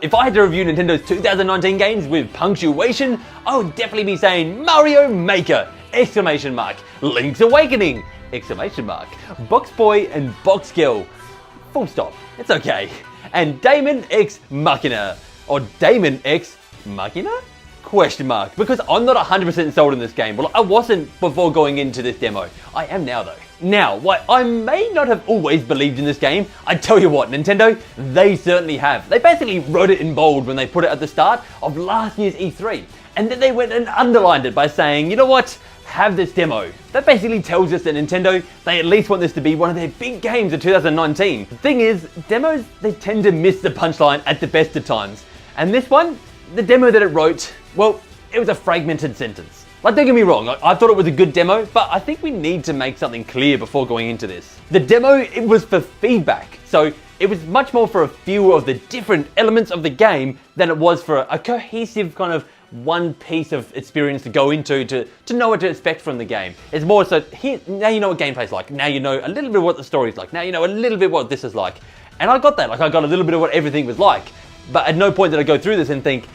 If I had to review Nintendo's 2019 games with punctuation, I would definitely be saying Mario Maker! Exclamation mark. Link's Awakening! Exclamation mark. Box Boy and Box Girl. Full stop. It's okay. And Daemon X Machina. Or Daemon X Machina? Question mark. Because I'm not 100% sold in this game. Well, I wasn't before going into this demo. I am now though. Now, while I may not have always believed in this game, I tell you what, Nintendo, they certainly have. They basically wrote it in bold when they put it at the start of last year's E3. And then they went and underlined it by saying, you know what? Have this demo. That basically tells us that Nintendo, they at least want this to be one of their big games of 2019. The thing is, demos, they tend to miss the punchline at the best of times. And this one, the demo that it wrote, well, it was a fragmented sentence. Like, don't get me wrong, I thought it was a good demo, but I think we need to make something clear before going into this. The demo, it was for feedback. So it was much more for a few of the different elements of the game than it was for a cohesive kind of one piece of experience to go into to know what to expect from the game. It's more so, here, now you know what gameplay's like, now you know a little bit of what the story's like, now you know a little bit what this is like. And I got that, like I got a little bit of what everything was like. But at no point did I go through this and think,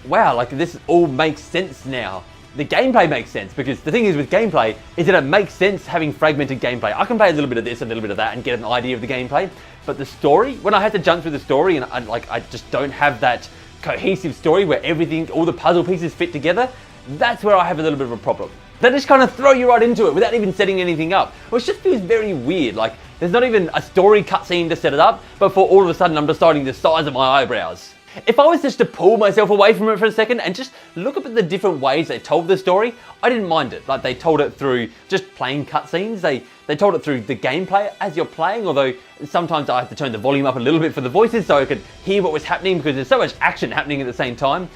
wow, like this all makes sense now. The gameplay makes sense, because the thing is with gameplay is that it makes sense having fragmented gameplay. I can play a little bit of this, a little bit of that, and get an idea of the gameplay. But the story, when I had to jump through the story and I just don't have that cohesive story where everything, all the puzzle pieces fit together, that's where I have a little bit of a problem. They just kind of throw you right into it without even setting anything up, which just feels very weird. Like there's not even a story cutscene to set it up, but for all of a sudden I'm deciding the size of my eyebrows. If I was just to pull myself away from it for a second and just look up at the different ways they told the story, I didn't mind it. Like they told it through just plain cutscenes, they told it through the gameplay as you're playing, although sometimes I had to turn the volume up a little bit for the voices so I could hear what was happening because there's so much action happening at the same time.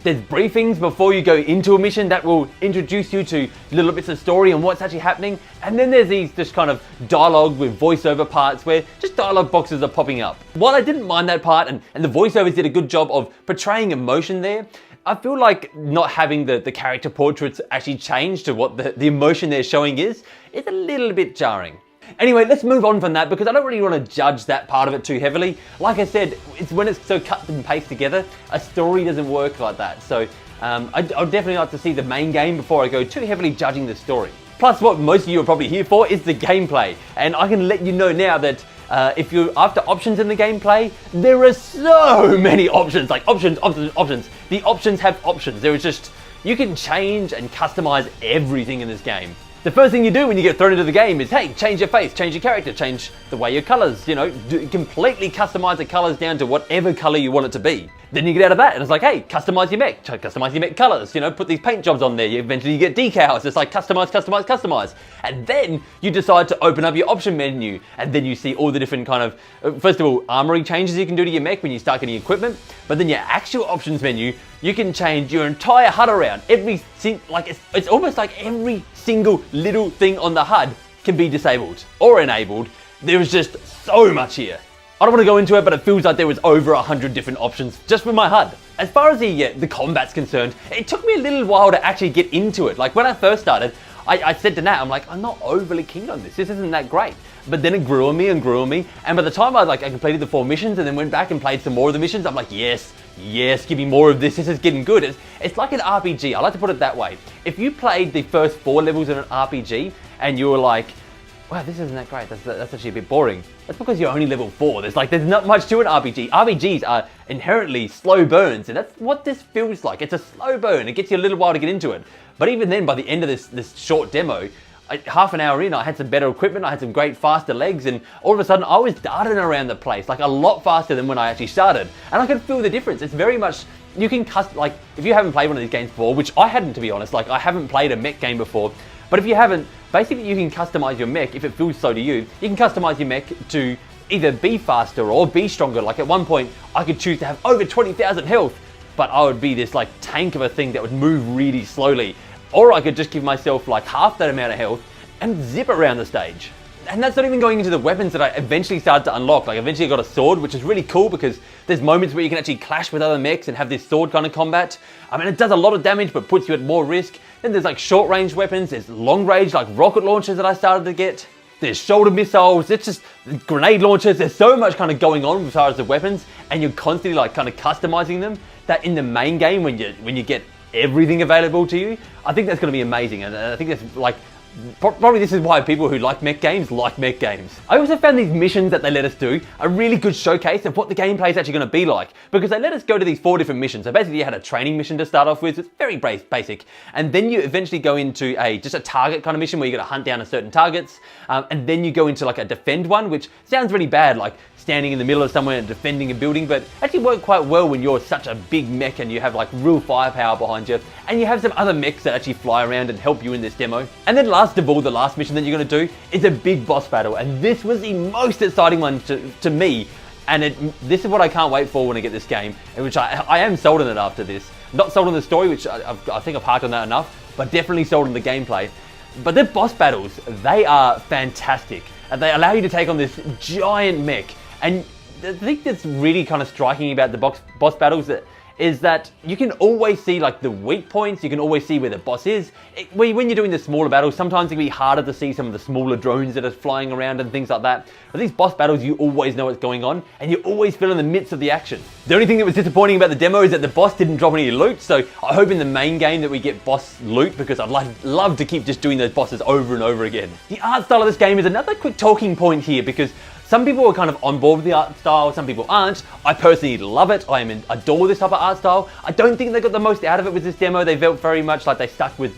There's briefings before you go into a mission that will introduce you to little bits of story and what's actually happening. And then there's these just kind of dialogue with voiceover parts where just dialogue boxes are popping up. While I didn't mind that part and the voiceovers did a good job of portraying emotion there, I feel like not having the character portraits actually change to what the emotion they're showing is a little bit jarring. Anyway, let's move on from that because I don't really want to judge that part of it too heavily. Like I said, it's when it's so cut and paste together, a story doesn't work like that. So I'd definitely like to see the main game before I go too heavily judging the story. Plus, what most of you are probably here for is the gameplay. And I can let you know now that if you're after options in the gameplay, there are so many options, like options. The options have options. There is just, you can change and customize everything in this game. The first thing you do when you get thrown into the game is, hey, change your face, change your character, change the way your colors, completely customize the colors down to whatever color you want it to be. Then you get out of that and it's like, hey, customize your mech colors, put these paint jobs on there. Eventually you get decals. It's like customize. And then you decide to open up your option menu and then you see all the different kind of, first of all, armory changes you can do to your mech when you start getting equipment. But then your actual options menu, you can change your entire HUD around. It's almost like every single little thing on the HUD can be disabled or enabled. There is just so much here. I don't want to go into it, but it feels like there was over 100 different options just for my HUD. As far as the combat's concerned, it took me a little while to actually get into it. Like when I first started, I said to Nat, I'm like, I'm not overly keen on this. This isn't that great. But then it grew on me. And by the time I completed the 4 missions and then went back and played some more of the missions, I'm like, yes, give me more of this. This is getting good. It's like an RPG. I like to put it that way. If you played the first 4 levels in an RPG and you were like, wow, this isn't that great. That's actually a bit boring. That's because you're only level 4. There's not much to an RPG. RPGs are inherently slow burns, and that's what this feels like. It's a slow burn. It gets you a little while to get into it. But even then, by the end of this short demo, half an hour in, I had some better equipment. I had some great faster legs, and all of a sudden, I was darting around the place like a lot faster than when I actually started. And I could feel the difference. It's very much, you can if you haven't played one of these games before, which I hadn't, to be honest. I haven't played a mech game before. But if you haven't, basically you can customize your mech if it feels so to you. You can customize your mech to either be faster or be stronger. Like at one point, I could choose to have over 20,000 health, but I would be this tank of a thing that would move really slowly. Or I could just give myself half that amount of health and zip around the stage. And that's not even going into the weapons that I eventually started to unlock. Eventually I got a sword, which is really cool because there's moments where you can actually clash with other mechs and have this sword kind of combat. I mean, it does a lot of damage, but puts you at more risk. Then there's short range weapons, there's long range, rocket launchers that I started to get. there's shoulder missiles, it's just grenade launchers. There's so much kind of going on as far as the weapons, and you're constantly like kind of customizing them, that in the main game when you get everything available to you, I think that's going to be amazing. And I think that's like, probably this is why people who like mech games like mech games. I also found these missions that they let us do a really good showcase of what the gameplay is actually going to be like, because they let us go to these 4 different missions. So basically you had a training mission to start off with, it's very basic, and then you eventually go into just a target kind of mission where you got to hunt down a certain targets, and then you go into like a defend one, which sounds really bad, like standing in the middle of somewhere and defending a building, but actually work quite well when you're such a big mech and you have like real firepower behind you, and you have some other mechs that actually fly around and help you in this demo. And then last of all, the last mission that you're going to do is a big boss battle, and this was the most exciting one to me, and this is what I can't wait for when I get this game, in which I am sold on it after this. Not sold on the story, which I think I've harked on that enough, but definitely sold on the gameplay. But the boss battles, they are fantastic, and they allow you to take on this giant mech. And the thing that's really kind of striking about the boss battles is that you can always see like the weak points, you can always see where the boss is. When you're doing the smaller battles, sometimes it can be harder to see some of the smaller drones that are flying around and things like that. But these boss battles, you always know what's going on, and you always feel in the midst of the action. The only thing that was disappointing about the demo is that the boss didn't drop any loot, so I hope in the main game that we get boss loot, because I'd love to keep just doing those bosses over and over again. The art style of this game is another quick talking point here, because some people are kind of on board with the art style, some people aren't. I personally love it. I adore this type of art style. I don't think they got the most out of it with this demo. They felt very much like they stuck with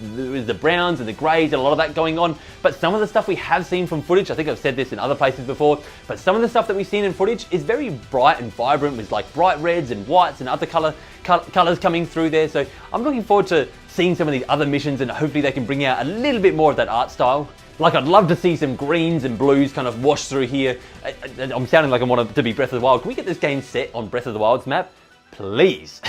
the browns and the greys and a lot of that going on. But some of the stuff we have seen from footage, I think I've said this in other places before, but some of the stuff that we've seen in footage is very bright and vibrant with like bright reds and whites and other colors coming through there. So I'm looking forward to seeing some of these other missions, and hopefully they can bring out a little bit more of that art style. Like, I'd love to see some greens and blues kind of wash through here. I'm sounding like I want it to be Breath of the Wild. Can we get this game set on Breath of the Wild's map? Please.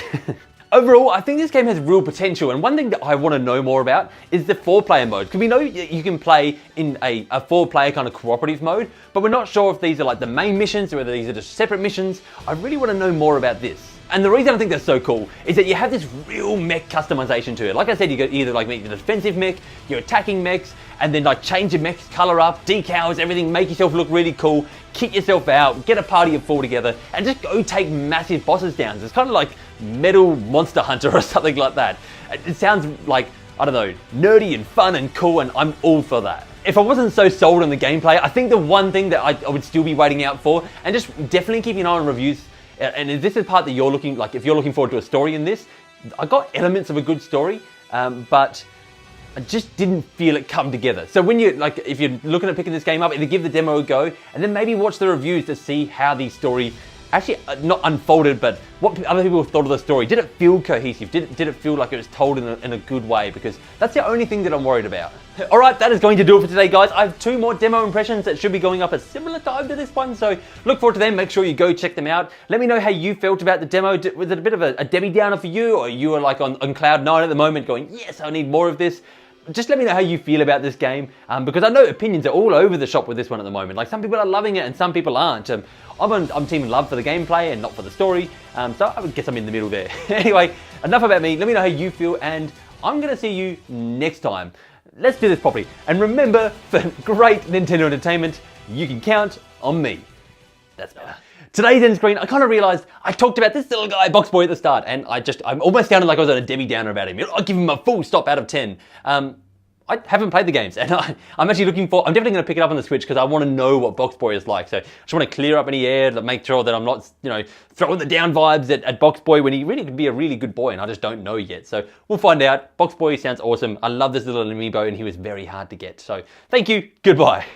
Overall, I think this game has real potential, and one thing that I want to know more about is the 4-player mode. Because we know you can play in a 4-player kind of cooperative mode, but we're not sure if these are like the main missions or whether these are just separate missions. I really want to know more about this. And the reason I think that's so cool is that you have this real mech customization to it. Like I said, you got either like make the defensive mech, your attacking mechs, and then like change your mech's color up, decals, everything, make yourself look really cool, kit yourself out, get a party of 4 together, and just go take massive bosses down. It's kind of like Metal Monster Hunter or something like that. It sounds like, I don't know, nerdy and fun and cool, and I'm all for that. If I wasn't so sold on the gameplay, I think the one thing that I would still be waiting out for, and just definitely keeping an eye on reviews, and if this is part that you're looking, like if you're looking forward to a story in this, I got elements of a good story, but I just didn't feel it come together. So when you, like, if you're looking at picking this game up, either give the demo a go, and then maybe watch the reviews to see how the story actually not unfolded, but what other people thought of the story. Did it feel cohesive? Did it feel like it was told in a good way? Because that's the only thing that I'm worried about. All right, that is going to do it for today, guys. I have 2 more demo impressions that should be going up at similar time to this one, so look forward to them. Make sure you go check them out. Let me know how you felt about the demo. Was it a bit of a Debbie Downer for you, or you were like on cloud 9 at the moment going, yes, I need more of this? Just let me know how you feel about this game, because I know opinions are all over the shop with this one at the moment. Like, some people are loving it and some people aren't. I'm team love for the gameplay and not for the story, so I would guess I'm in the middle there. Anyway, enough about me. Let me know how you feel, and I'm going to see you next time. Let's do this properly. And remember, for great Nintendo entertainment, you can count on me. That's better. Today's end screen, I kind of realized I talked about this little guy, Box Boy, at the start, and I'm almost sounded like I was on a Debbie Downer about him. I'll give him a full stop out of 10. I haven't played the games, and I'm actually I'm definitely going to pick it up on the Switch because I want to know what Box Boy is like. So I just want to clear up any air to make sure that I'm not, throwing the down vibes at Box Boy when he really could be a really good boy, and I just don't know yet. So we'll find out. Box Boy sounds awesome. I love this little amiibo, and he was very hard to get. So thank you. Goodbye.